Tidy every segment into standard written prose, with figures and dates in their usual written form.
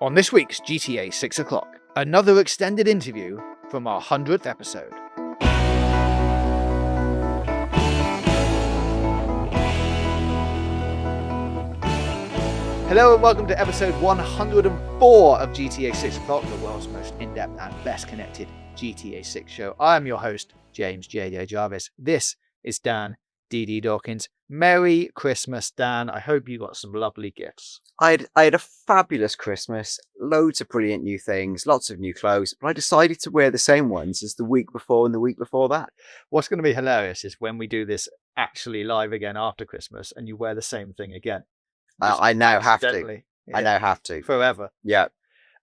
On this week's GTA 6 o'clock, another extended interview from our 100th episode. Hello and welcome to episode 104 of GTA 6 o'clock, the world's most in-depth and best connected GTA 6 show. I am your host, James J.J. Jarvis. This is Dan D.D. Dawkins. Merry Christmas, Dan. I hope you got some lovely gifts. I had a fabulous Christmas, loads of brilliant new things, lots of new clothes, but I decided to wear the same ones as the week before and the week before that. What's going to be hilarious is when we do this actually live again after Christmas and you wear the same thing again. I now have to. Yeah. I now have to. Forever. Yeah.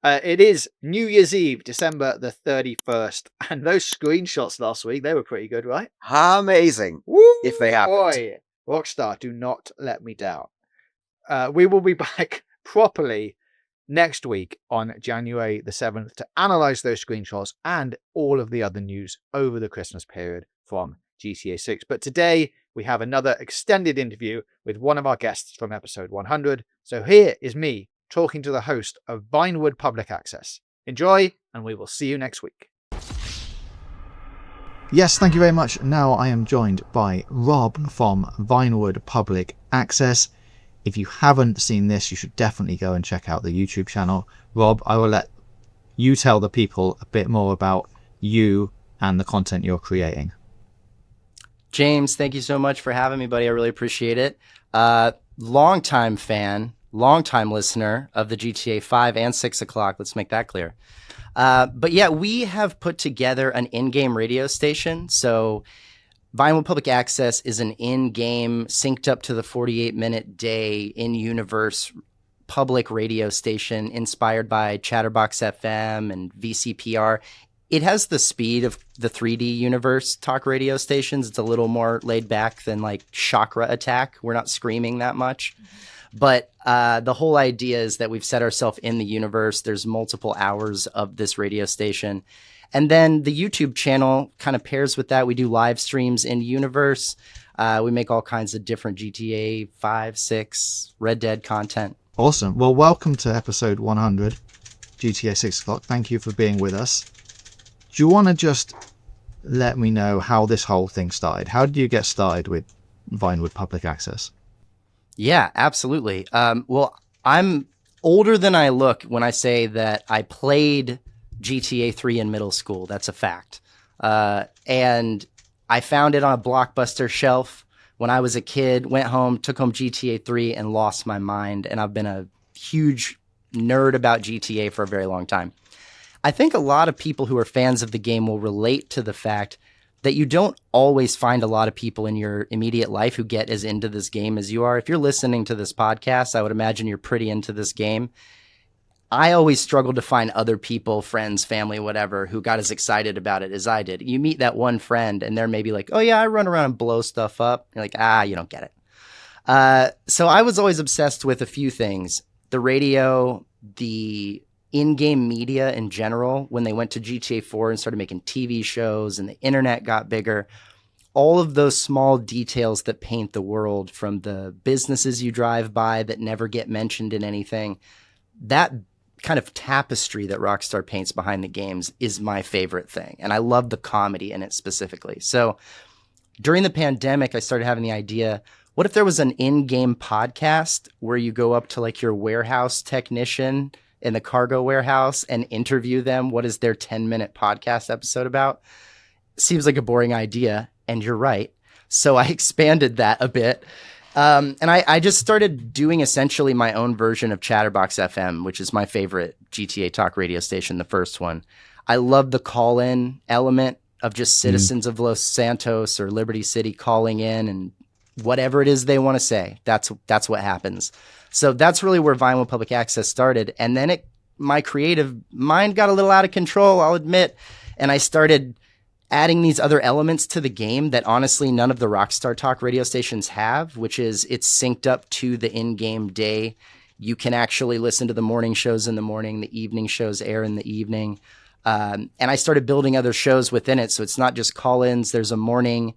It is New Year's Eve, December the 31st. And those screenshots last week, they were pretty good, right? Amazing. Woo, if they happened. Boy. Rockstar, do not let me down. We will be back properly next week on January the 7th to analyze those screenshots and all of the other news over the Christmas period from GTA 6. But today we have another extended interview with one of our guests from episode 100. So here is me talking to the host of Vinewood Public Access. Enjoy, and we will see you next week. Yes, thank you very much. Now I am joined by Rob from Vinewood Public Access. If you haven't seen this, you should definitely go and check out the YouTube channel. Rob, I will let you tell the people a bit more about you and the content you're creating. James, thank you so much for having me, buddy. I really appreciate it. Longtime fan, longtime listener of the GTA 5 and 6 o'clock. Let's make that clear. But yeah, we have put together an in-game radio station. So Vinewood Public Access is an in-game, synced up to the 48-minute day in-universe public radio station inspired by Chatterbox FM and VCPR. It has the speed of the 3D universe talk radio stations. It's a little more laid back than like Chakra Attack. We're not screaming that much. But the whole idea is that we've set ourselves in the universe. There's multiple hours of this radio station. And then the YouTube channel kind of pairs with that. We do live streams in universe. We make all kinds of different GTA 5, 6, Red Dead content. Awesome. Well, welcome to episode 100, GTA 6 o'clock. Thank you for being with us. Do you want to just let me know how this whole thing started? How did you get started with Vinewood Public Access? Yeah, absolutely. Well, I'm older than I look when I say that I played GTA 3 in middle school. That's a fact. And I found it on a Blockbuster shelf when I was a kid, went home, took home GTA 3 and lost my mind. And I've been a huge nerd about GTA for a very long time. I think a lot of people who are fans of the game will relate to the fact that you don't always find a lot of people in your immediate life who get as into this game as you are. If you're listening to this podcast, I would imagine you're pretty into this game. I always struggled to find other people, friends, family, whatever, who got as excited about it as I did. You meet that one friend and they're maybe like, oh yeah, I run around and blow stuff up. You're like, you don't get it. So I was always obsessed with a few things. The radio, the in-game media in general, when they went to GTA 4 and started making TV shows and the internet got bigger, all of those small details that paint the world, from the businesses you drive by that never get mentioned in anything, that kind of tapestry that Rockstar paints behind the games is my favorite thing. And I love the comedy in it specifically. So during the pandemic, I started having the idea, what if there was an in-game podcast where you go up to like your warehouse technician in the cargo warehouse and interview them? What is their 10-minute podcast episode about? Seems like a boring idea, and you're right. So I expanded that a bit. And I just started doing essentially my own version of Chatterbox FM, which is my favorite GTA talk radio station, the first one. I love the call-in element of just citizens of Los Santos or Liberty City calling in and whatever it is they want to say. That's what happens. So that's really where Vinewood Public Access started. And then my creative mind got a little out of control, I'll admit. And I started adding these other elements to the game that honestly none of the Rockstar Talk radio stations have, which is it's synced up to the in-game day. You can actually listen to the morning shows in the morning, the evening shows air in the evening. And I started building other shows within it. So it's not just call-ins. There's a morning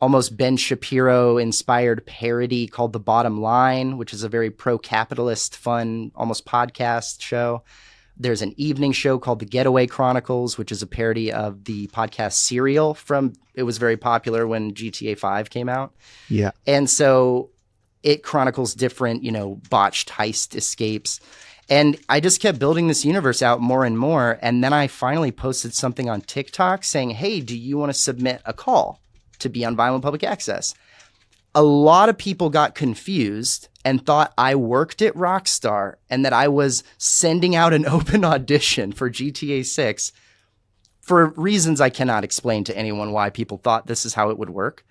almost Ben Shapiro inspired parody called The Bottom Line, which is a very pro-capitalist, fun, almost podcast show. There's an evening show called The Getaway Chronicles, which is a parody of the podcast Serial it was very popular when GTA 5 came out. Yeah. And so it chronicles different, botched heist escapes. And I just kept building this universe out more and more. And then I finally posted something on TikTok saying, hey, do you want to submit a call to be on Vinewood Public Access? A lot of people got confused and thought I worked at Rockstar and that I was sending out an open audition for GTA 6 for reasons I cannot explain to anyone why people thought this is how it would work.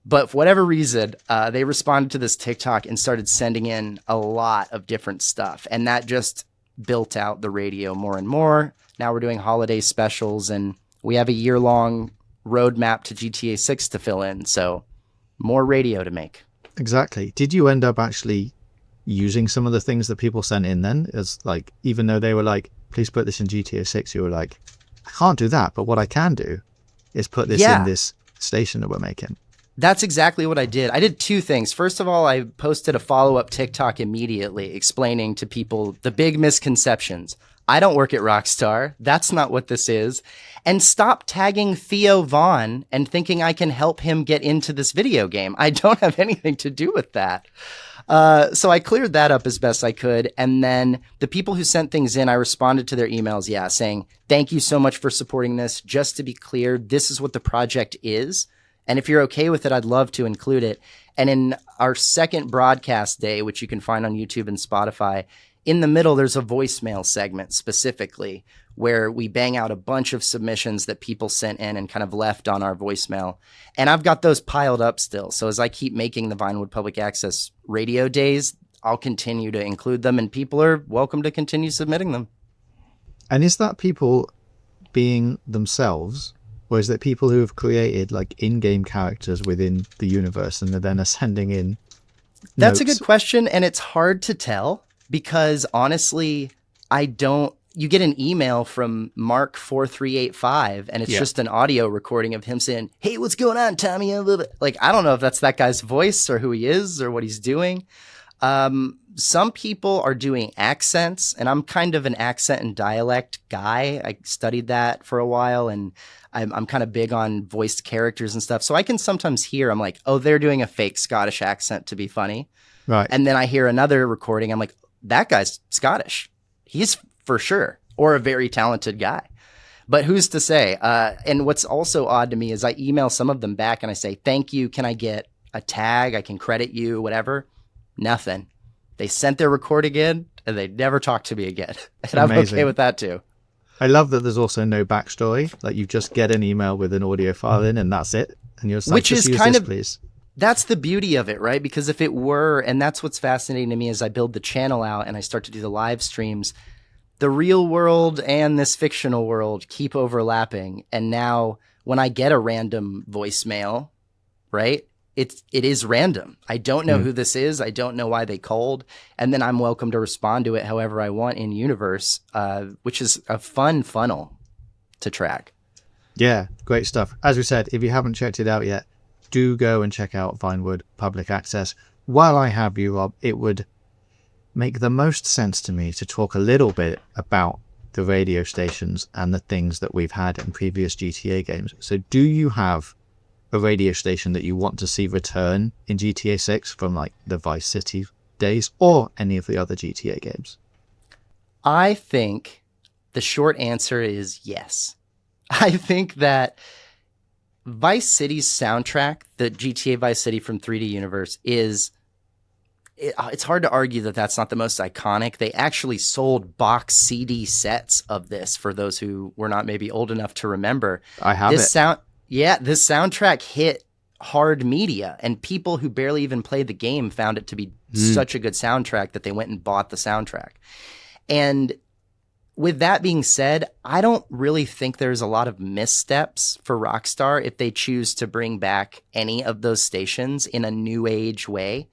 But for whatever reason, they responded to this TikTok and started sending in a lot of different stuff. And that just built out the radio more and more. Now we're doing holiday specials and we have a year-long roadmap to GTA 6 to fill in. So more radio to make. Exactly. Did you end up actually using some of the things that people sent in then? As like, even though they were like, please put this in GTA 6, you were like, I can't do that. But what I can do is put this in this station that we're making. That's exactly what I did. I did two things. First of all, I posted a follow-up TikTok immediately explaining to people the big misconceptions. I don't work at Rockstar. That's not what this is. And stop tagging Theo Vaughn and thinking I can help him get into this video game. I don't have anything to do with that. So I cleared that up as best I could. And then the people who sent things in, I responded to their emails, saying, thank you so much for supporting this. Just to be clear, this is what the project is. And if you're okay with it, I'd love to include it. And in our second broadcast day, which you can find on YouTube and Spotify, in the middle, there's a voicemail segment specifically where we bang out a bunch of submissions that people sent in and kind of left on our voicemail. And I've got those piled up still. So as I keep making the Vinewood Public Access radio days, I'll continue to include them and people are welcome to continue submitting them. And is that people being themselves? Or is it people who have created like in-game characters within the universe and then are sending in That's notes? a good question. And it's hard to tell because honestly, you get an email from Mark4385 and it's just an audio recording of him saying, hey, what's going on, Tommy? Like, I don't know if that's that guy's voice or who he is or what he's doing. Some people are doing accents and I'm kind of an accent and dialect guy. I studied that for a while and I'm kind of big on voiced characters and stuff. So I can sometimes hear, I'm like, oh, they're doing a fake Scottish accent to be funny. Right. And then I hear another recording. I'm like, that guy's Scottish. He's for sure. Or a very talented guy. But who's to say? And what's also odd to me is I email some of them back and I say, thank you. Can I get a tag? I can credit you, whatever. Nothing. They sent their recording in and they never talked to me again. And Amazing. I'm okay with that too. I love that there's also no backstory. Like you just get an email with an audio file in and that's it. And you're just like, Which is use kind this, of, please. That's the beauty of it, right? Because if it were, and that's what's fascinating to me as I build the channel out and I start to do the live streams, the real world and this fictional world keep overlapping. And now when I get a random voicemail, right? It is random. I don't know who this is. I don't know why they called. And then I'm welcome to respond to it however I want in universe, which is a fun funnel to track. Yeah, great stuff. As we said, if you haven't checked it out yet, do go and check out Vinewood Public Access. While I have you, Rob, it would make the most sense to me to talk a little bit about the radio stations and the things that we've had in previous GTA games. So do you have a radio station that you want to see return in GTA 6 from like the Vice City days or any of the other GTA games? I think the short answer is yes. I think that Vice City's soundtrack, the GTA Vice City from 3D Universe, it's hard to argue that that's not the most iconic. They actually sold box CD sets of this for those who were not maybe old enough to remember. I have this this soundtrack hit hard media, and people who barely even played the game found it to be such a good soundtrack that they went and bought the soundtrack. And with that being said, I don't really think there's a lot of missteps for Rockstar if they choose to bring back any of those stations in a new age way.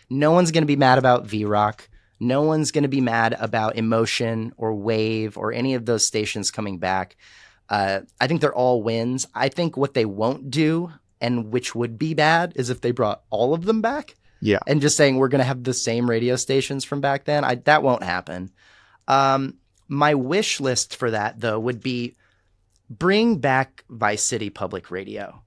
No one's going to be mad about V-Rock. No one's going to be mad about Emotion or Wave or any of those stations coming back. I think they're all wins. I think what they won't do, and which would be bad, is if they brought all of them back. Yeah. And just saying we're going to have the same radio stations from back then. That won't happen. My wish list for that, though, would be bring back Vice City Public Radio.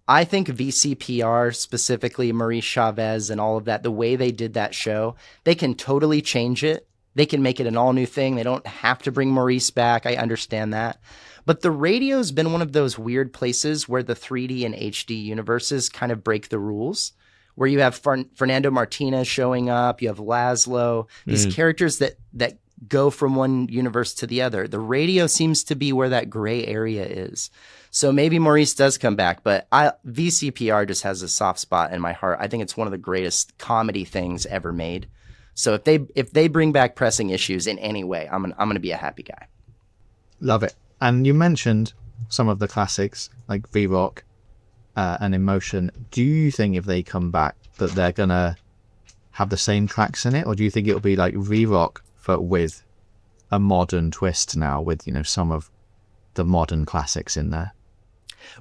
I think VCPR, specifically Maurice Chavez and all of that, the way they did that show, they can totally change it. They can make it an all new thing. They don't have to bring Maurice back. I understand that. But the radio's been one of those weird places where the 3D and HD universes kind of break the rules, where you have Fernando Martinez showing up, you have Laszlo, these characters that go from one universe to the other. The radio seems to be where that gray area is. So maybe Maurice does come back, but VCPR just has a soft spot in my heart. I think it's one of the greatest comedy things ever made. So if they bring back Pressing Issues in any way, I'm gonna be a happy guy. Love it. And you mentioned some of the classics like V-Rock and Emotion. Do you think if they come back that they're gonna have the same tracks in it, or do you think it'll be like V-Rock but with a modern twist now, with some of the modern classics in there?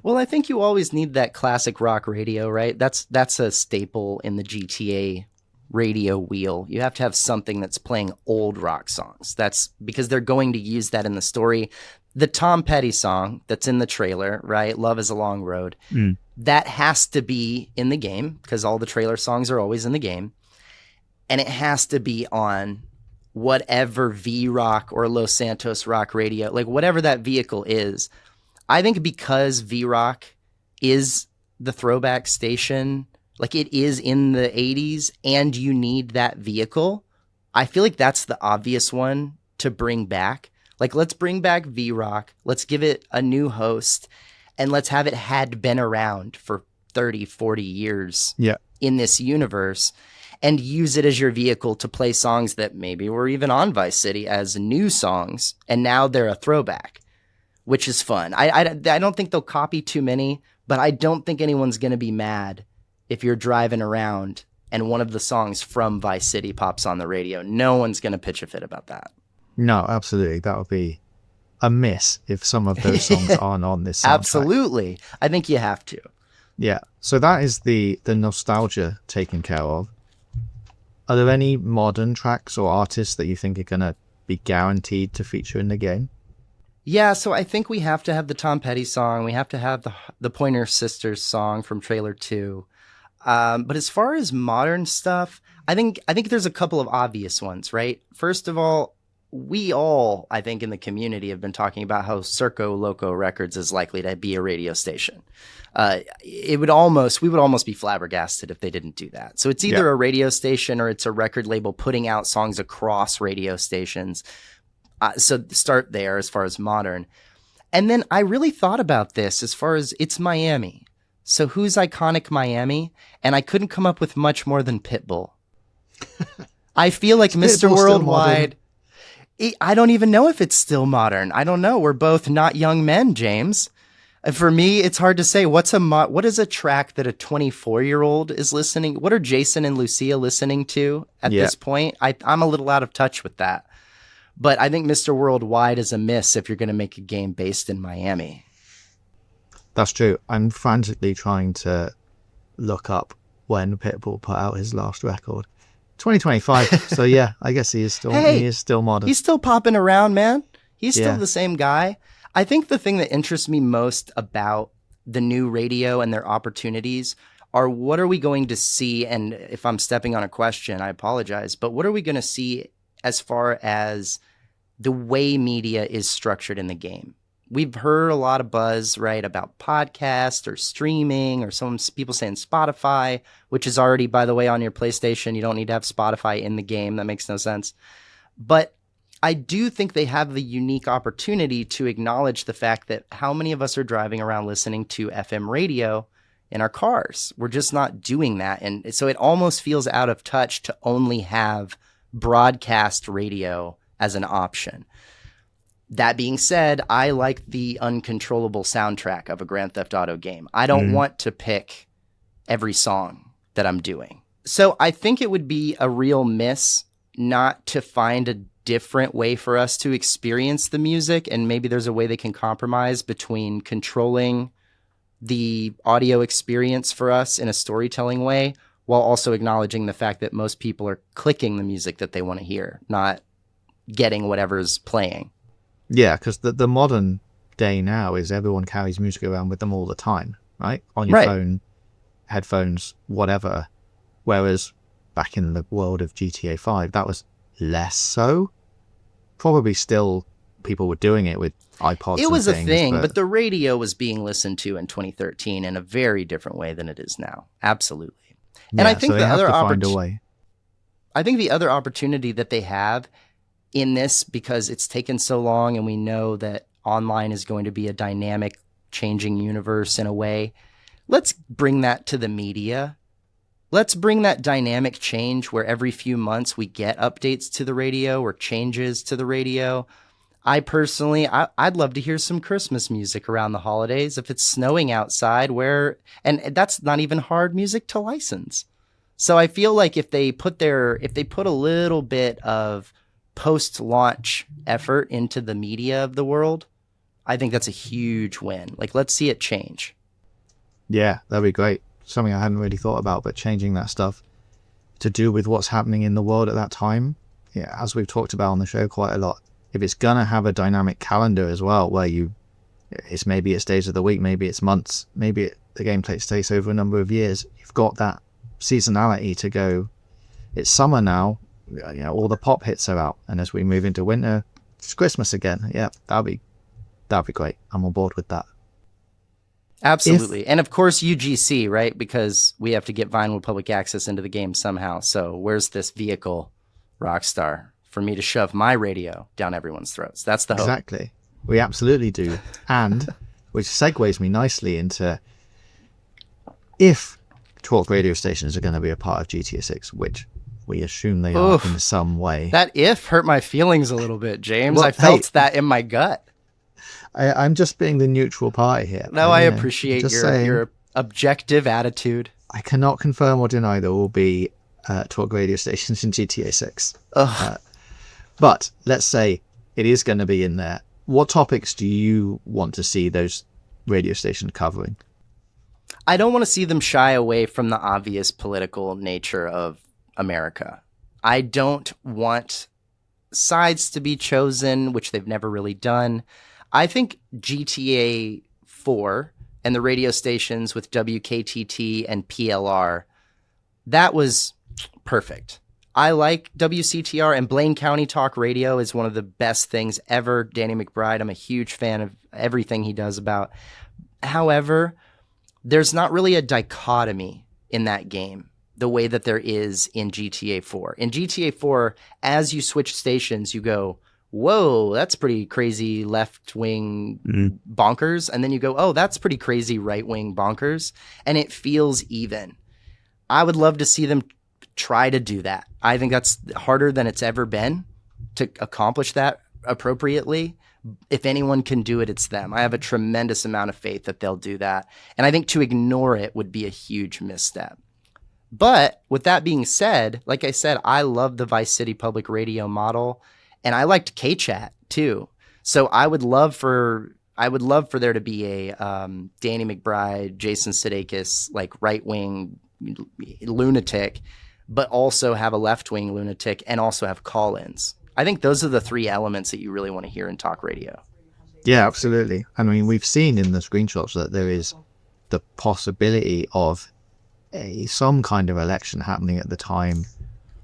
Well, I think you always need that classic rock radio, right? That's a staple in the GTA radio wheel. You have to have something that's playing old rock songs. That's because they're going to use that in the story. The Tom Petty song that's in the trailer, right? Love is a Long Road. That has to be in the game because all the trailer songs are always in the game. And it has to be on whatever V-Rock or Los Santos Rock radio, like whatever that vehicle is. I think because V-Rock is the throwback station, like it is in the 80s, and you need that vehicle, I feel like that's the obvious one to bring back. Like, let's bring back V-Rock, let's give it a new host, and let's have it had been around for 30, 40 years in this universe, and use it as your vehicle to play songs that maybe were even on Vice City as new songs, and now they're a throwback, which is fun. I don't think they'll copy too many, but I don't think anyone's going to be mad if you're driving around and one of the songs from Vice City pops on the radio. No one's going to pitch a fit about that. No, absolutely. That would be a miss if some of those songs aren't on this soundtrack. Absolutely. I think you have to. Yeah. So that is the nostalgia taken care of. Are there any modern tracks or artists that you think are going to be guaranteed to feature in the game? Yeah, so I think we have to have the Tom Petty song. We have to have the Pointer Sisters song from Trailer 2. But as far as modern stuff, I think there's a couple of obvious ones, right? First of all, we all, I think, in the community have been talking about how Circo Loco Records is likely to be a radio station. We would almost be flabbergasted if they didn't do that. So it's either a radio station or it's a record label putting out songs across radio stations. So start there as far as modern. And then I really thought about this as far as it's Miami. So who's iconic Miami? And I couldn't come up with much more than Pitbull. I feel like Mr. Worldwide. I don't even know if it's still modern. I don't know. We're both not young men, James. For me, it's hard to say. What is a track that a 24-year-old is listening? What are Jason and Lucia listening to at this point? I'm a little out of touch with that. But I think Mr. Worldwide is a miss if you're going to make a game based in Miami. That's true. I'm frantically trying to look up when Pitbull put out his last record. 2025. So yeah, I guess he is still modern. He's still popping around, man. He's still the same guy. I think the thing that interests me most about the new radio and their opportunities are what are we going to see? And if I'm stepping on a question, I apologize, but what are we going to see as far as the way media is structured in the game? We've heard a lot of buzz, right, about podcast or streaming or some people saying Spotify, which is already, by the way, on your PlayStation. You don't need to have Spotify in the game. That makes no sense. But I do think they have the unique opportunity to acknowledge the fact that how many of us are driving around listening to FM radio in our cars? We're just not doing that. And so it almost feels out of touch to only have broadcast radio as an option. That being said, I like the uncontrollable soundtrack of a Grand Theft Auto game. I don't want to pick every song that I'm doing. So I think it would be a real miss not to find a different way for us to experience the music. And maybe there's a way they can compromise between controlling the audio experience for us in a storytelling way, while also acknowledging the fact that most people are clicking the music that they want to hear, not getting whatever's playing. Yeah, because the modern day now is everyone carries music around with them all the time, right? On your phone, headphones, whatever. Whereas back in the world of GTA 5, that was less so. Probably still people were doing it with iPods. It was and a things, thing, but the radio was being listened to in 2013 in a very different way than it is now. Absolutely. And I think so the they have other to find a way. I think the other opportunity that they have in this, because it's taken so long and we know that online is going to be a dynamic, changing universe in a way, let's bring that to the media. Let's bring that dynamic change where every few months we get updates to the radio or changes to the radio. I personally, I'd love to hear some Christmas music around the holidays. If it's snowing outside, and that's not even hard music to license. So I feel like if they put a little bit of post-launch effort into the media of the world, I think that's a huge win. Like, let's see it change. Yeah, that'd be great. Something I hadn't really thought about, but changing that stuff to do with what's happening in the world at that time. Yeah, as we've talked about on the show quite a lot, if it's gonna have a dynamic calendar as well, where maybe it's days of the week, maybe it's months, maybe the game takes place over a number of years, you've got that seasonality to go, it's summer now, all the pop hits are out, and as we move into winter, it's Christmas again. Yeah, that'd be great. I'm on board with that. Absolutely. And of course UGC, right? Because we have to get Vinewood Public Access into the game somehow. So where's this vehicle, Rockstar, for me to shove my radio down everyone's throats? That's the hope. Exactly. We absolutely do. And which segues me nicely into, if talk radio stations are going to be a part of GTA 6, which we assume they are in some way. That if hurt my feelings a little bit, James. Well, I felt that in my gut. I'm just being the neutral party here. No, I appreciate your objective attitude. I cannot confirm or deny there will be talk radio stations in GTA 6. But let's say it is going to be in there. What topics do you want to see those radio stations covering? I don't want to see them shy away from the obvious political nature of America. I don't want sides to be chosen, which they've never really done. I think GTA 4 and the radio stations with WKTT and PLR, that was perfect. I like WCTR, and Blaine County Talk Radio is one of the best things ever. Danny McBride, I'm a huge fan of everything he does about. However, there's not really a dichotomy in that game the way that there is in GTA 4. In GTA 4, as you switch stations, you go, whoa, that's pretty crazy left-wing bonkers. And then you go, oh, that's pretty crazy right-wing bonkers. And it feels even. I would love to see them try to do that. I think that's harder than it's ever been to accomplish that appropriately. If anyone can do it, it's them. I have a tremendous amount of faith that they'll do that. And I think to ignore it would be a huge misstep. But with that being said, like I said, I love the Vice City Public Radio model. And I liked K-Chat too. So I would love for there to be a Danny McBride, Jason Sudeikis, like right-wing lunatic, but also have a left-wing lunatic and also have call-ins. I think those are the three elements that you really want to hear in talk radio. Yeah, absolutely. I mean, we've seen in the screenshots that there is the possibility of some kind of election happening at the time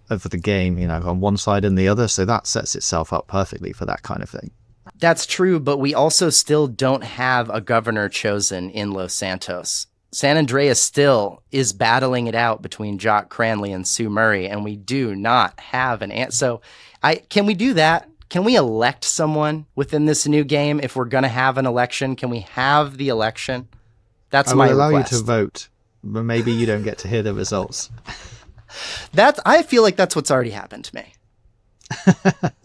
of the game, on one side and the other. So that sets itself up perfectly for that kind of thing. That's true, but we also still don't have a governor chosen in Los Santos. San Andreas still is battling it out between Jock Cranley and Sue Murray, and we do not have an answer. So can we do that? Can we elect someone within this new game? If we're going to have an election, can we have the election? That's my request. I will allow you to vote, but maybe you don't get to hear the results. I feel like that's what's already happened to me.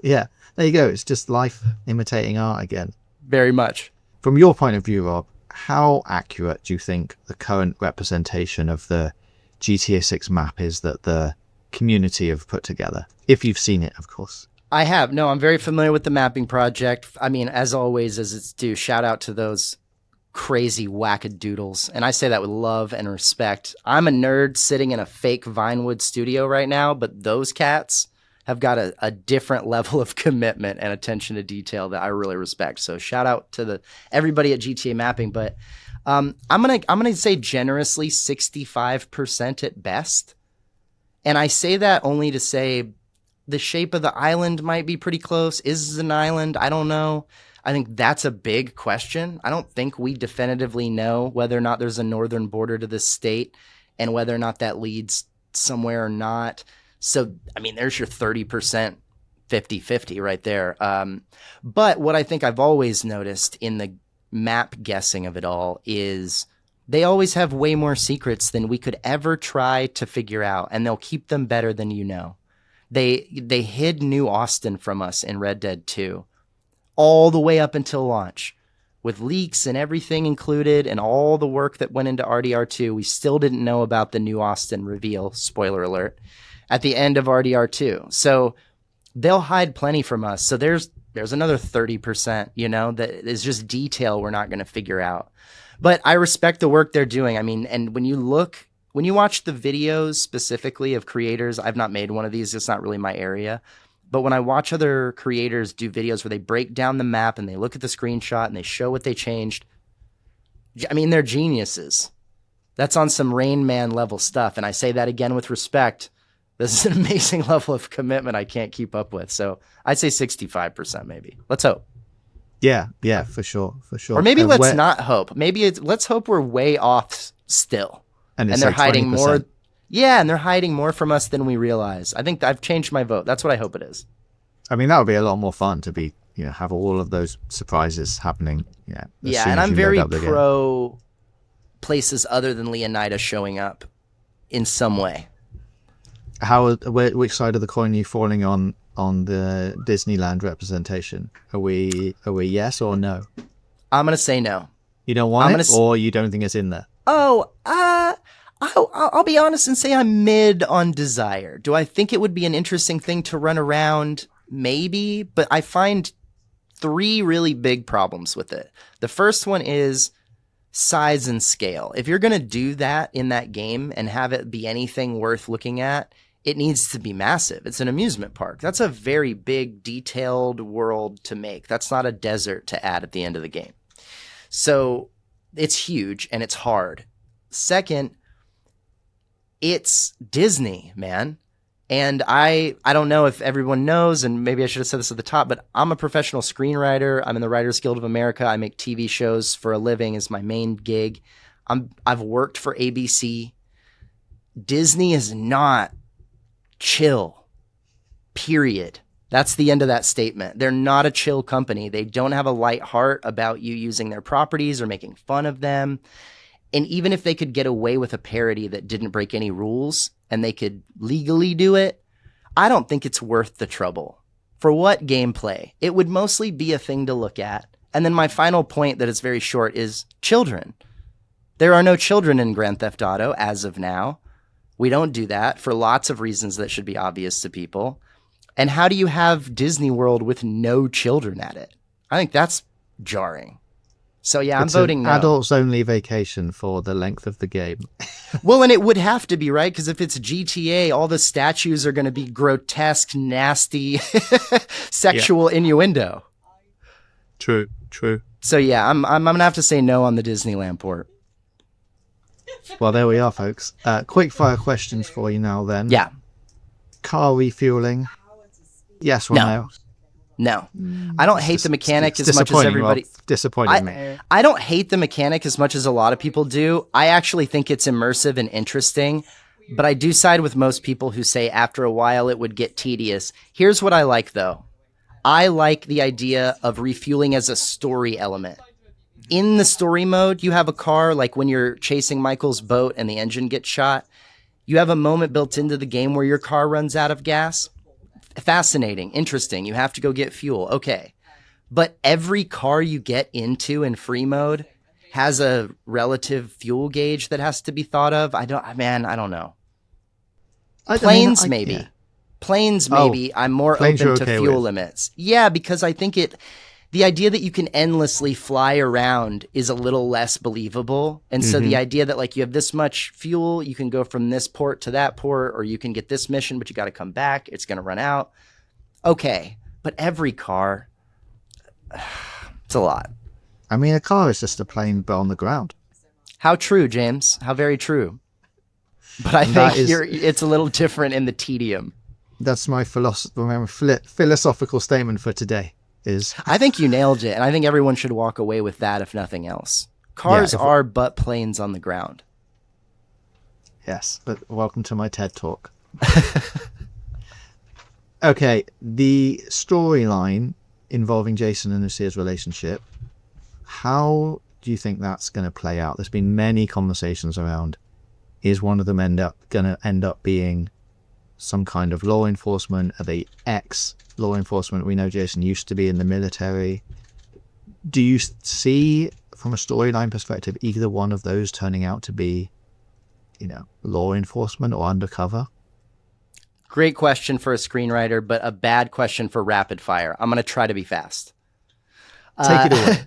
Yeah, there you go. It's just life imitating art again. Very much. From your point of view, Rob, how accurate do you think the current representation of the GTA 6 map is that the community have put together? If you've seen it, of course. I have. No, I'm very familiar with the mapping project. I mean, as always, as it's due, shout out to those crazy wackadoodles. And I say that with love and respect. I'm a nerd sitting in a fake Vinewood studio right now, but those cats have got a different level of commitment and attention to detail that I really respect. So shout out to everybody at GTA Mapping. But I'm gonna say generously 65% at best. And I say that only to say the shape of the island might be pretty close. Is it an island? I don't know. I think that's a big question. I don't think we definitively know whether or not there's a northern border to this state and whether or not that leads somewhere or not. So, I mean, there's your 30%, 50-50 right there. But what I think I've always noticed in the map guessing of it all is they always have way more secrets than we could ever try to figure out, and they'll keep them better than you know. They hid New Austin from us in Red Dead 2 all the way up until launch. With leaks and everything included and all the work that went into RDR2, we still didn't know about the New Austin reveal, spoiler alert, at the end of RDR2. So they'll hide plenty from us. So there's another 30%, that is just detail we're not going to figure out. But I respect the work they're doing. I mean, and when you watch the videos specifically of creators, I've not made one of these. It's not really my area. But when I watch other creators do videos where they break down the map and they look at the screenshot and they show what they changed, I mean, they're geniuses. That's on some Rain Man level stuff. And I say that again with respect. This is an amazing level of commitment I can't keep up with. So I'd say 65% maybe. Let's hope. Yeah, for sure. Or maybe let's not hope. Let's hope we're way off still. And they're like hiding 20%. More. Yeah, and they're hiding more from us than we realize. I think I've changed my vote. That's what I hope it is. I mean, that would be a lot more fun to be, have all of those surprises happening. Yeah, and I'm very pro places other than Leonida showing up in some way. Which side of the coin are you falling on the Disneyland representation? Are we yes or no? I'm gonna say no. You don't want it, or you don't think it's in there? I'll be honest and say I'm mid on desire. Do I think it would be an interesting thing to run around? Maybe, but I find 3 really big problems with it. The first one is size and scale. If you're gonna do that in that game and have it be anything worth looking at, it needs to be massive. It's an amusement park. That's a very big, detailed world to make. That's not a desert to add at the end of the game. So it's huge and it's hard. Second, it's Disney, man. And I don't know if everyone knows, and maybe I should have said this at the top, but I'm a professional screenwriter. I'm in the Writers Guild of America. I make TV shows for a living as my main gig. I've worked for ABC. Disney is not chill, period. That's the end of that statement. They're not a chill company. They don't have a light heart about you using their properties or making fun of them. And even if they could get away with a parody that didn't break any rules and they could legally do it, I don't think it's worth the trouble. For what gameplay? It would mostly be a thing to look at. And then my final point that is very short is children. There are no children in Grand Theft Auto as of now. We don't do that for lots of reasons that should be obvious to people. And how do you have Disney World with no children at it? I think that's jarring. So yeah, I'm voting no. Adults only vacation for the length of the game. Well, and it would have to be, right? Because if it's GTA, all the statues are going to be grotesque, nasty, sexual innuendo. True. So yeah, I'm going to have to say no on the Disneyland port. Well, there we are, folks. Quick fire questions for you now then. Yeah. Car refueling. Yes or no? No. I don't hate the mechanic as much as everybody. Disappointing me. I don't hate the mechanic as much as a lot of people do. I actually think it's immersive and interesting, but I do side with most people who say after a while it would get tedious. Here's what I like, though. I like the idea of refueling as a story element. In the story mode, you have a car, like when you're chasing Michael's boat and the engine gets shot, you have a moment built into the game where your car runs out of gas. Fascinating, interesting. You have to go get fuel. Okay. But every car you get into in free mode has a relative fuel gauge that has to be thought of. I don't know. Planes, maybe. Yeah. Planes, maybe. I'm more open to fuel limits. Yeah, because I think the idea that you can endlessly fly around is a little less believable. And so the idea that like you have this much fuel, you can go from this port to that port, or you can get this mission, but you got to come back. It's going to run out. Okay. But every car, it's a lot. I mean, a car is just a plane, but on the ground. How true, James? How very true. But I think it's a little different in the tedium. That's my philosophical statement for today. I think you nailed it, and I think everyone should walk away with that, if nothing else. Cars are but planes on the ground. Yes, but welcome to my TED Talk. Okay, the storyline involving Jason and Lucia's relationship, how do you think that's going to play out? There's been many conversations around, is one of them going to end up being some kind of law enforcement? Are they ex-law enforcement? We know Jason used to be in the military. Do you see, from a storyline perspective, either one of those turning out to be, law enforcement or undercover? Great question for a screenwriter, but a bad question for rapid fire. I'm going to try to be fast. Take it away.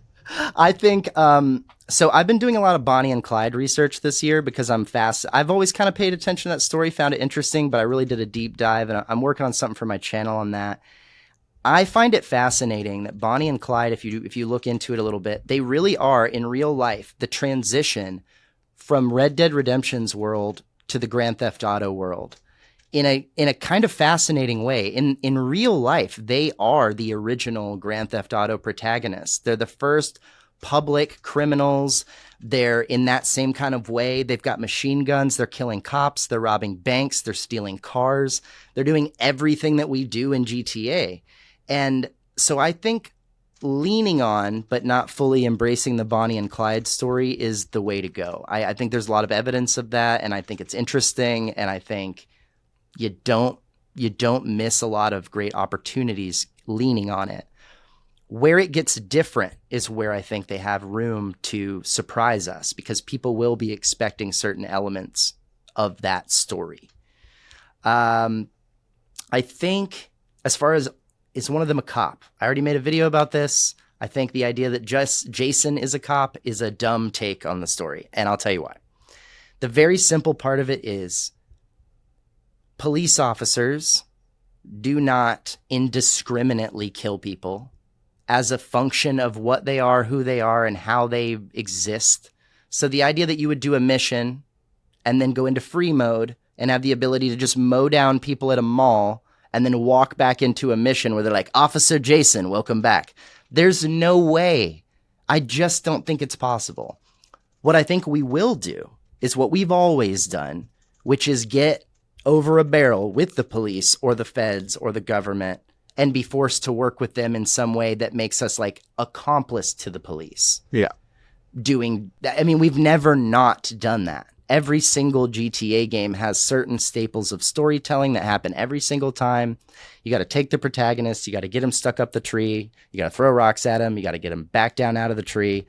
I think, so I've been doing a lot of Bonnie and Clyde research this year because I'm fast. I've always kind of paid attention to that story, found it interesting, but I really did a deep dive, and I'm working on something for my channel on that. I find it fascinating that Bonnie and Clyde, if you look into it a little bit, they really are, in real life, the transition from Red Dead Redemption's world to the Grand Theft Auto world. In a kind of fascinating way. In real life, they are the original Grand Theft Auto protagonists. They're the first public criminals. They're in that same kind of way. They've got machine guns. They're killing cops. They're robbing banks. They're stealing cars. They're doing everything that we do in GTA. And so I think leaning on, but not fully embracing the Bonnie and Clyde story is the way to go. I think there's a lot of evidence of that, and I think it's interesting, and I think you don't miss a lot of great opportunities leaning on it. Where it gets different is where I think they have room to surprise us, because people will be expecting certain elements of that story. I think as far as, is one of them a cop? I already made a video about this. I think the idea that just Jason is a cop is a dumb take on the story, and I'll tell you why. The very simple part of it is, police officers do not indiscriminately kill people as a function of what they are, who they are, and how they exist. So the idea that you would do a mission and then go into free mode and have the ability to just mow down people at a mall and then walk back into a mission where they're like, Officer Jason, welcome back. There's no way. I just don't think it's possible. What I think we will do is what we've always done, which is get over a barrel with the police or the feds or the government and be forced to work with them in some way that makes us like accomplice to the police. Yeah. Doing that. I mean, we've never not done that. Every single GTA game has certain staples of storytelling that happen every single time. You got to take the protagonist, you got to get him stuck up the tree, you got to throw rocks at him, you got to get him back down out of the tree.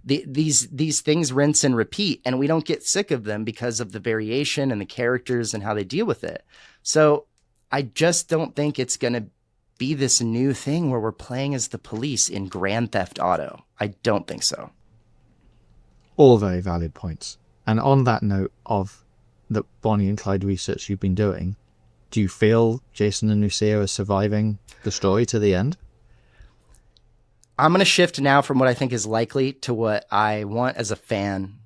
These things rinse and repeat, and we don't get sick of them because of the variation and the characters and how they deal with it. So I just don't think it's going to be this new thing where we're playing as the police in Grand Theft Auto. I don't think so. All very valid points. And on that note of the Bonnie and Clyde research you've been doing, do you feel Jason and Lucia are surviving the story to the end? I'm going to shift now from what I think is likely to what I want as a fan.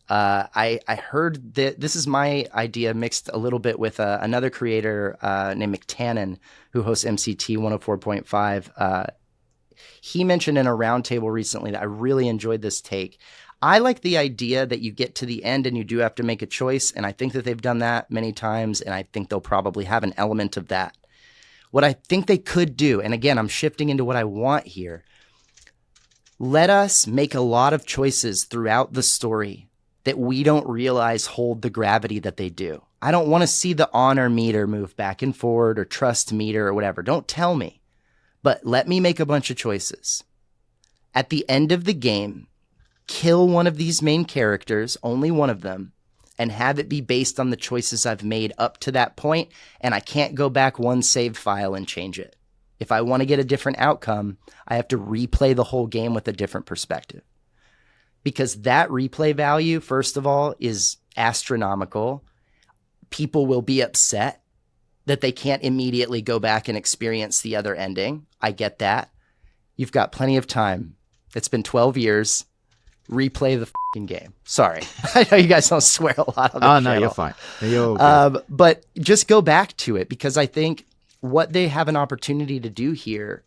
I heard that this is my idea mixed a little bit with another creator named McTannon who hosts MCT 104.5. He mentioned in a roundtable recently that I really enjoyed this take. I like the idea that you get to the end and you do have to make a choice, and I think that they've done that many times, and I think they'll probably have an element of that. What I think they could do, and again, I'm shifting into what I want here, let us make a lot of choices throughout the story that we don't realize hold the gravity that they do. I don't want to see the honor meter move back and forward or trust meter or whatever. Don't tell me. But let me make a bunch of choices. At the end of the game, kill one of these main characters, only one of them, and have it be based on the choices I've made up to that point, and I can't go back one save file and change it. If I want to get a different outcome, I have to replay the whole game with a different perspective. Because that replay value, first of all, is astronomical. People will be upset that they can't immediately go back and experience the other ending. I get that. You've got plenty of time. It's been 12 years. Replay the fucking game. Sorry. I know you guys don't swear a lot on the channel. No, you're fine. You're good. But just go back to it, because I think what they have an opportunity to do here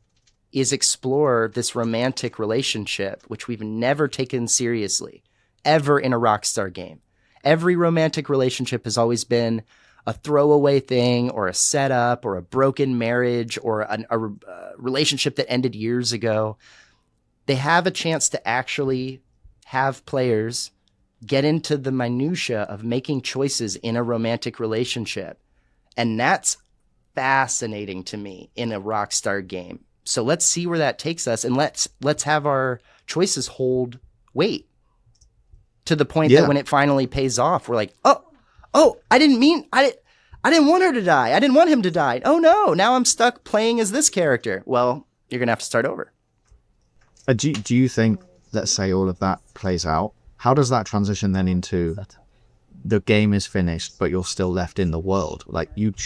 is explore this romantic relationship, which we've never taken seriously, ever in a Rockstar game. Every romantic relationship has always been a throwaway thing, or a setup, or a broken marriage, or a relationship that ended years ago. They have a chance to actually have players get into the minutia of making choices in a romantic relationship. And that's fascinating to me in a Rockstar game. So let's see where that takes us, and let's have our choices hold weight to the point that when it finally pays off, we're like, oh, I didn't want her to die. I didn't want him to die. Oh no, now I'm stuck playing as this character. Well, you're going to have to start over. Do you think, let's say all of that plays out, how does that transition then into the game is finished, but you're still left in the world? Like, you'd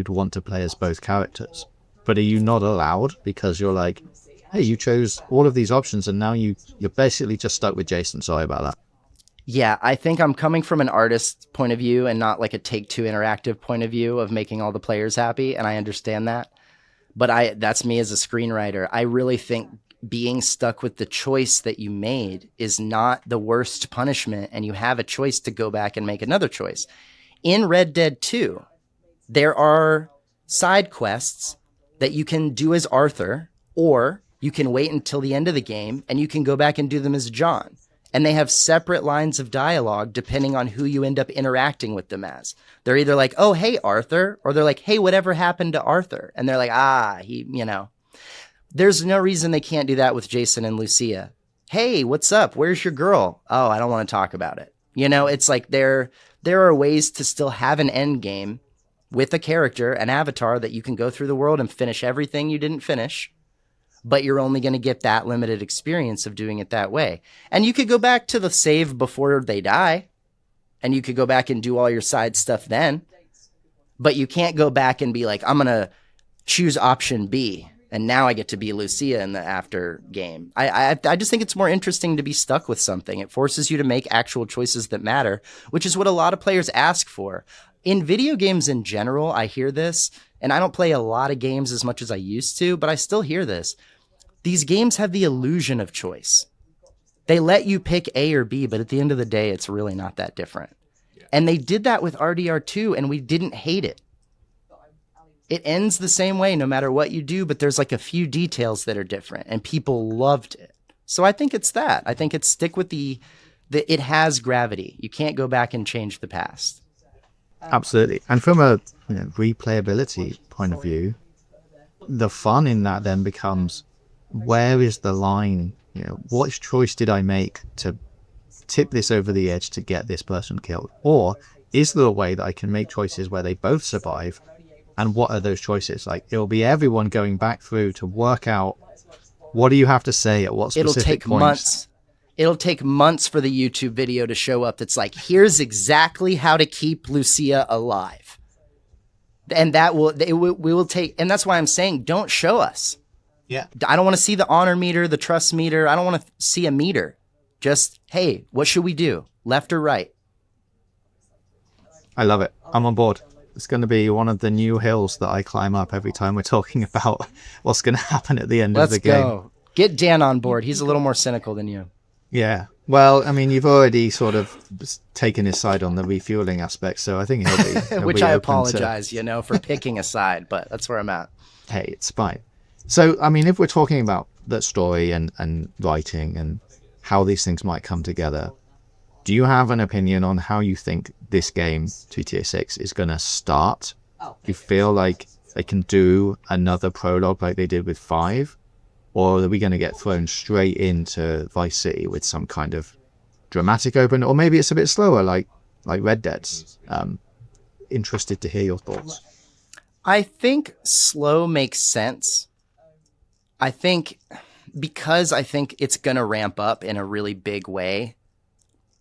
want to play as both characters, but are you not allowed because you're like, hey, you chose all of these options and now you're basically just stuck with Jason. Sorry about that. Yeah, I think I'm coming from an artist's point of view and not like a Take-Two Interactive point of view of making all the players happy, and I understand that. But that's me as a screenwriter. I really think being stuck with the choice that you made is not the worst punishment, and you have a choice to go back and make another choice. In Red Dead 2, there are side quests that you can do as Arthur, or you can wait until the end of the game and you can go back and do them as John. And they have separate lines of dialogue depending on who you end up interacting with them as. They're either like, oh, hey, Arthur, or they're like, hey, whatever happened to Arthur? And they're like, There's no reason they can't do that with Jason and Lucia. Hey, what's up? Where's your girl? Oh, I don't want to talk about it. It's like there are ways to still have an end game with a character, an avatar, that you can go through the world and finish everything you didn't finish, but you're only going to get that limited experience of doing it that way. And you could go back to the save before they die, and you could go back and do all your side stuff then, but you can't go back and be like, I'm going to choose option B, and now I get to be Lucia in the after game. I just think it's more interesting to be stuck with something. It forces you to make actual choices that matter, which is what a lot of players ask for. In video games in general, I hear this, and I don't play a lot of games as much as I used to, but I still hear this. These games have the illusion of choice. They let you pick A or B, but at the end of the day, it's really not that different. Yeah. And they did that with RDR2, and we didn't hate it. It ends the same way no matter what you do, but there's like a few details that are different, and people loved it. So I think it's that. I think it's stick with it has gravity. You can't go back and change the past. Absolutely. And from a replayability point of view, the fun in that then becomes, where is the line? What choice did I make to tip this over the edge to get this person killed? Or is there a way that I can make choices where they both survive? And what are those choices? Like, it'll be everyone going back through to work out, what do you have to say at what specific points? It'll take months for the YouTube video to show up that's like, here's exactly how to keep Lucia alive. And we will take, and that's why I'm saying, don't show us. Yeah. I don't want to see the honor meter, the trust meter. I don't want to see a meter. Just, hey, what should we do? Left or right? I love it. I'm on board. It's going to be one of the new hills that I climb up every time we're talking about what's going to happen at the end of the game. Let's go. Get Dan on board. He's a little more cynical than you. Yeah. Well, I mean, you've already sort of taken his side on the refueling aspect, so I think he'll be Which I apologize, for picking a side, but that's where I'm at. Hey, it's fine. So, I mean, if we're talking about that story and writing and how these things might come together, do you have an opinion on how you think this game, GTA 6, is going to start? Do you feel like they can do another prologue like they did with 5? Or are we going to get thrown straight into Vice City with some kind of dramatic open? Or maybe it's a bit slower, like Red Dead's. Interested to hear your thoughts. I think slow makes sense I think because I think it's going to ramp up in a really big way.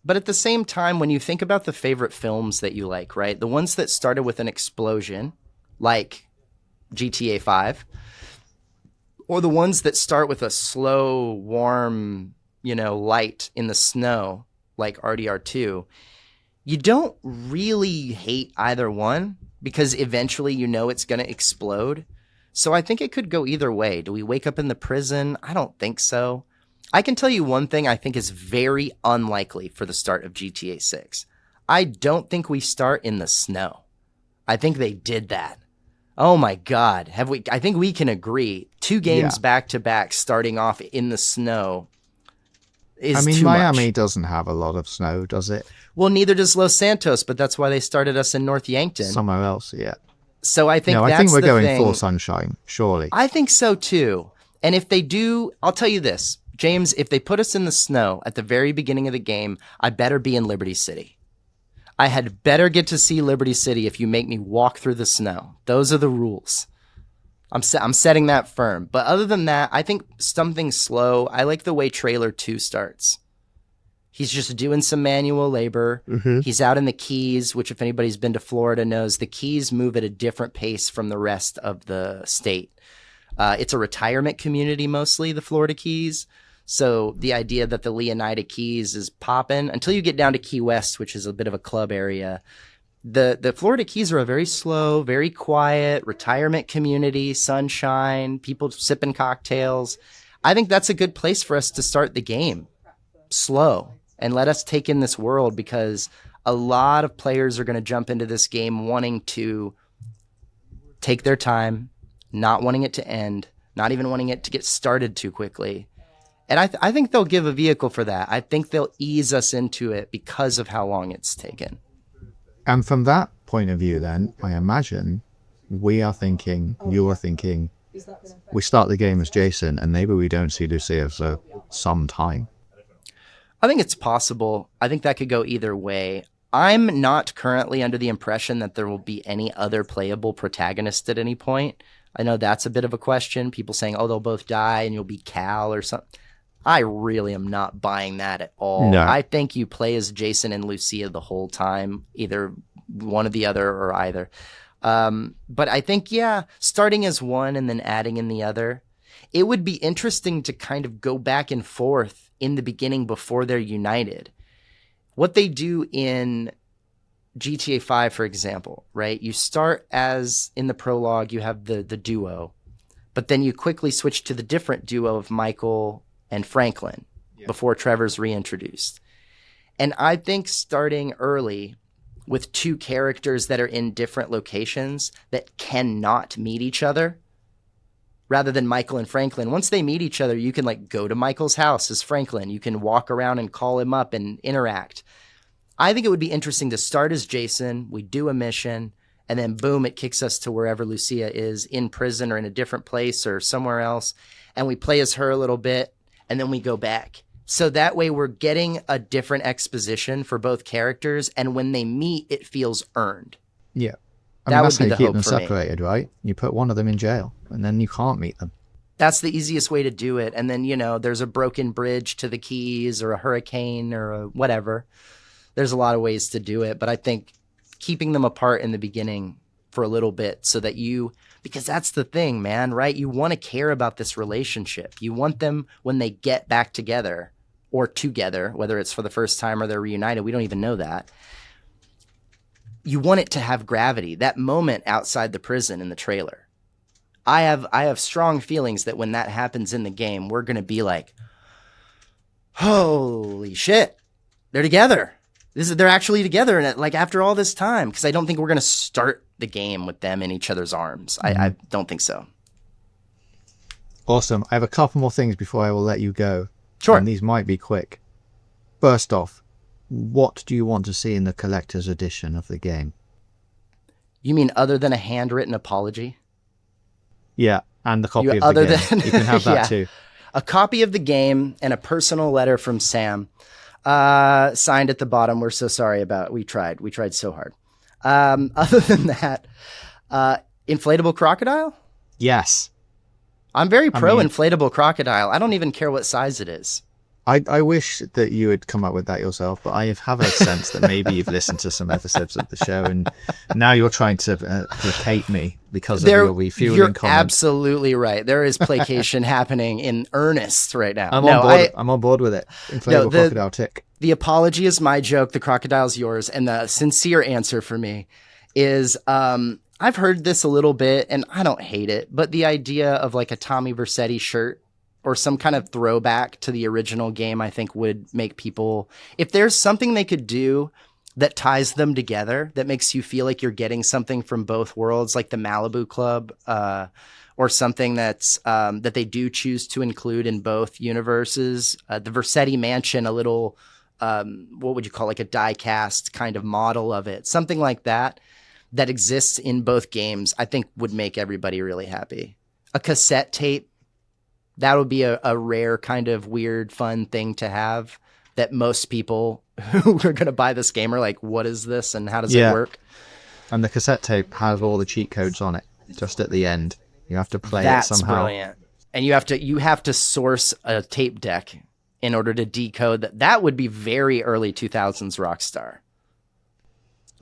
But at the same time, when you think about the favorite films that you like, right? The ones that started with an explosion, like GTA 5, or the ones that start with a slow, warm, light in the snow, like RDR2, you don't really hate either one because eventually it's going to explode. So I think it could go either way. Do we wake up in the prison? I don't think so. I can tell you one thing I think is very unlikely for the start of GTA 6. I don't think we start in the snow. I think they did that. Oh my God. I think we can agree. 2 games back to back starting off in the snow is too Miami much. doesn't have a lot of snow, does it? Well, neither does Los Santos, but that's why they started us in North Yankton. Somewhere else, yeah. So I think I think we're going thing. full sunshine, surely. I think so too. And if they do, I'll tell you this, James, if they put us in the snow at the very beginning of the game, I better be in Liberty City. I had better get to see Liberty City if you make me walk through the snow. Those are the rules. I'm setting that firm. But other than that, I think something slow. I like the way trailer 2 starts. He's just doing some manual labor. Mm-hmm. He's out in the Keys, which if anybody's been to Florida knows the Keys move at a different pace from the rest of the state. It's a retirement community mostly, the Florida Keys. So the idea that the Leonida Keys is popping until you get down to Key West, which is a bit of a club area. The Florida Keys are a very slow, very quiet retirement community, sunshine, people sipping cocktails. I think that's a good place for us to start the game. Slow. And let us take in this world because a lot of players are going to jump into this game wanting to take their time, not wanting it to end, not even wanting it to get started too quickly. And I think they'll give a vehicle for that. I think they'll ease us into it because of how long it's taken. And from that point of view, then, I imagine you are thinking, we start the game as Jason and maybe we don't see Lucia for some time. I think it's possible. I think that could go either way. I'm not currently under the impression that there will be any other playable protagonist at any point. I know that's a bit of a question. People saying, they'll both die and you'll be Cal or something. I really am not buying that at all. No. I think you play as Jason and Lucia the whole time, either one or the other or either. But I think, starting as one and then adding in the other, it would be interesting to kind of go back and forth in the beginning before they're united. What they do in GTA 5, for example, right? You start as in the prologue, you have the duo, but then you quickly switch to the different duo of Michael and Franklin before Trevor's reintroduced. And I think starting early with 2 characters that are in different locations that cannot meet each other, rather than Michael and Franklin, once they meet each other, you can go to Michael's house as Franklin. You can walk around and call him up and interact. I think it would be interesting to start as Jason. We do a mission and then boom, it kicks us to wherever Lucia is in prison or in a different place or somewhere else. And we play as her a little bit and then we go back. So that way we're getting a different exposition for both characters. And when they meet, it feels earned. Yeah. That's how you keep them separated, right? You put one of them in jail and then you can't meet them. That's the easiest way to do it. And then, there's a broken bridge to the Keys or a hurricane or a whatever. There's a lot of ways to do it. But I think keeping them apart in the beginning for a little bit so that because that's the thing, man, right? You want to care about this relationship. You want them when they get back together or together, whether it's for the first time or they're reunited. We don't even know that. You want it to have gravity. That moment outside the prison in the trailer. I have strong feelings that when that happens in the game, we're going to be like, holy shit, they're together. They're actually together. And after all this time, because I don't think we're going to start the game with them in each other's arms. Mm-hmm. I don't think so. Awesome. I have a couple more things before I will let you go. Sure. And these might be quick. First off, what do you want to see in the collector's edition of the game? You mean other than a handwritten apology? Yeah, and the copy of the game. You can have that too. A copy of the game and a personal letter from Sam, signed at the bottom. We're so sorry about it. We tried so hard. Other than that, inflatable crocodile? Yes. I'm very pro mean- inflatable crocodile. I don't even care what size it is. I wish that you had come up with that yourself, but I have a sense that maybe you've listened to some episodes of the show and now you're trying to placate me because of your refueling You're comment. absolutely right. There is placation happening in earnest right now. I'm on board with it. Inflatable crocodile tick. The apology is my joke. The crocodile's yours. And the sincere answer for me is I've heard this a little bit and I don't hate it, but the idea of like a Tommy Vercetti shirt or some kind of throwback to the original game, I think would make people, if there's something they could do that ties them together, that makes you feel like you're getting something from both worlds, like the Malibu Club, or something that's that they do choose to include in both universes. The Vercetti Mansion, a little, what would you call, like a die-cast kind of model of it, something like that exists in both games, I think would make everybody really happy. A cassette tape, that would be a rare kind of weird, fun thing to have that most people who are going to buy this game are like, what is this and how does it work? And the cassette tape has all the cheat codes on it just at the end. You have to play it somehow. That's brilliant. And you have to source a tape deck in order to decode that. That would be very early 2000s Rockstar.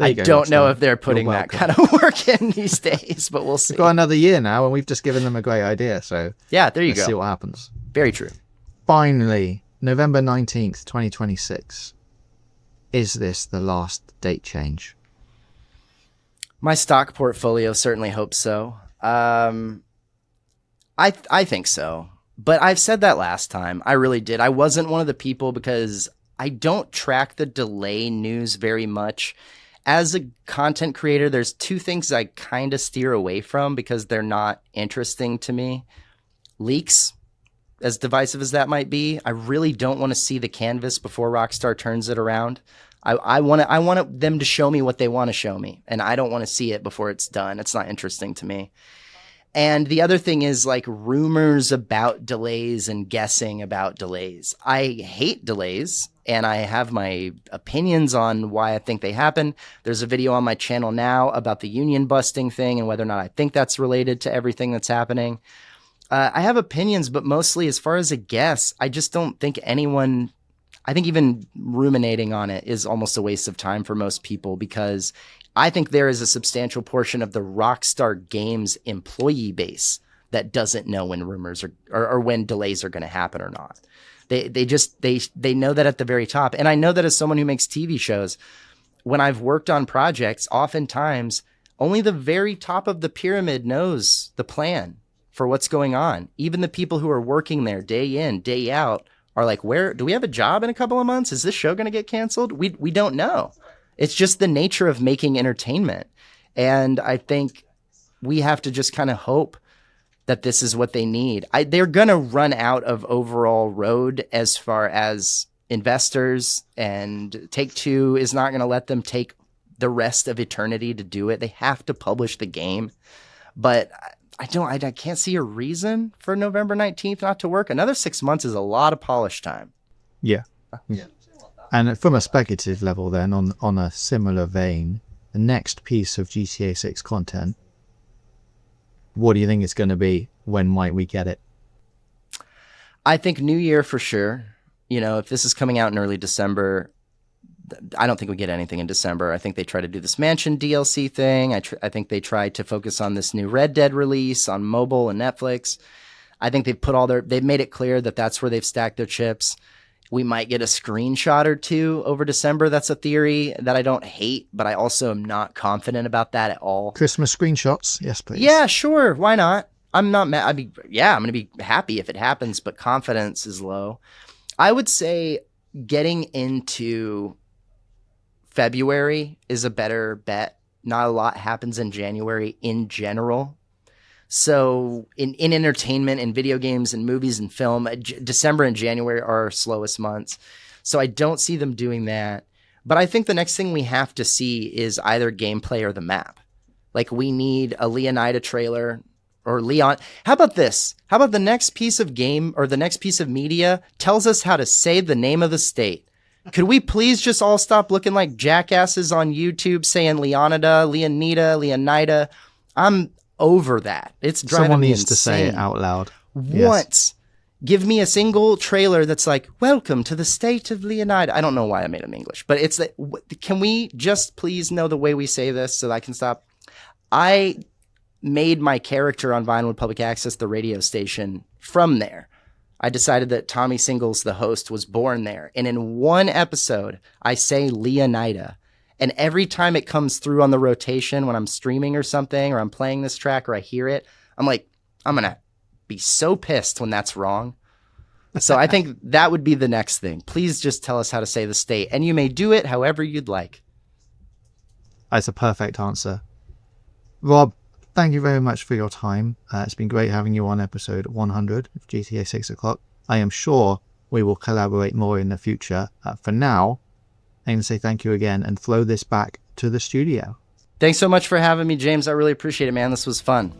I don't know if they're putting that kind of work in these days, but we'll see. We've got another year now, and we've just given them a great idea. So yeah, there you go. See what happens. Very true. Finally, November 19th, 2026. Is this the last date change? My stock portfolio certainly hopes so. I think so. But I've said that last time. I really did. I wasn't one of the people because I don't track the delay news very much. As a content creator, there's two things I kind of steer away from because they're not interesting to me. Leaks, as divisive as that might be, I really don't want to see the canvas before Rockstar turns it around. I want them to show me what they want to show me, and I don't want to see it before it's done. It's not interesting to me. And the other thing is like rumors about delays and guessing about delays. I hate delays and I have my opinions on why I think they happen. There's a video on my channel now about the union busting thing and whether or not I think that's related to everything that's happening. I have opinions, but mostly as far as a guess, I just don't think anyone, I think even ruminating on it is almost a waste of time for most people because I think there is a substantial portion of the Rockstar Games employee base that doesn't know when rumors are or when delays are going to happen or not. They know that at the very top. And I know that as someone who makes TV shows, when I've worked on projects, oftentimes only the very top of the pyramid knows the plan for what's going on. Even the people who are working there day in, day out are like, where do we have a job in a couple of months? Is this show going to get canceled? We don't know. It's just the nature of making entertainment. And I think we have to just kind of hope that this is what they need. They're going to run out of overall road as far as investors, and Take-Two is not going to let them take the rest of eternity to do it. They have to publish the game. But I can't see a reason for November 19th not to work. Another 6 months is a lot of polish time. Yeah. And from a speculative level then, on a similar vein, the next piece of GTA 6 content, what do you think it's going to be? When might we get it? I think New Year for sure. You know, if this is coming out in early December, I don't think we get anything in December. I think they try to do this Mansion DLC thing. I think they try to focus on this new Red Dead release on mobile and Netflix. I think they've made it clear that that's where they've stacked their chips. We might get a screenshot or two over December. That's a theory that I don't hate, but I also am not confident about that at all. Christmas screenshots? Yes, please. Yeah, sure. Why not? I'm not mad. I'm going to be happy if it happens, but confidence is low. I would say getting into February is a better bet. Not a lot happens in January in general. So in entertainment and video games and movies and film, December and January are our slowest months. So I don't see them doing that. But I think the next thing we have to see is either gameplay or the map. Like we need a Leonida trailer or Leon. How about this? How about the next piece of game or the next piece of media tells us how to say the name of the state? Could we please just all stop looking like jackasses on YouTube saying Leonida? I'm over that. It's driving Someone me needs insane. to say it out loud. once. Give me a single trailer that's like, welcome to the state of Leonida. I don't know why I made them English, but it's that. Can we just please know the way we say this so that I can stop? I made my character on Vinewood Public Access, the radio station, from there. I decided that Tommy Singles, the host, was born there. And in one episode, I say Leonida. And every time it comes through on the rotation when I'm streaming or something, or I'm playing this track or I hear it, I'm like, I'm going to be so pissed when that's wrong. So I think that would be the next thing. Please just tell us how to say the state. And you may do it however you'd like. That's a perfect answer. Rob, thank you very much for your time. It's been great having you on episode 100 of GTA 6 O'Clock. I am sure we will collaborate more in the future. For now, I'm going to say thank you again and throw this back to the studio. Thanks so much for having me, James. I really appreciate it, man. This was fun.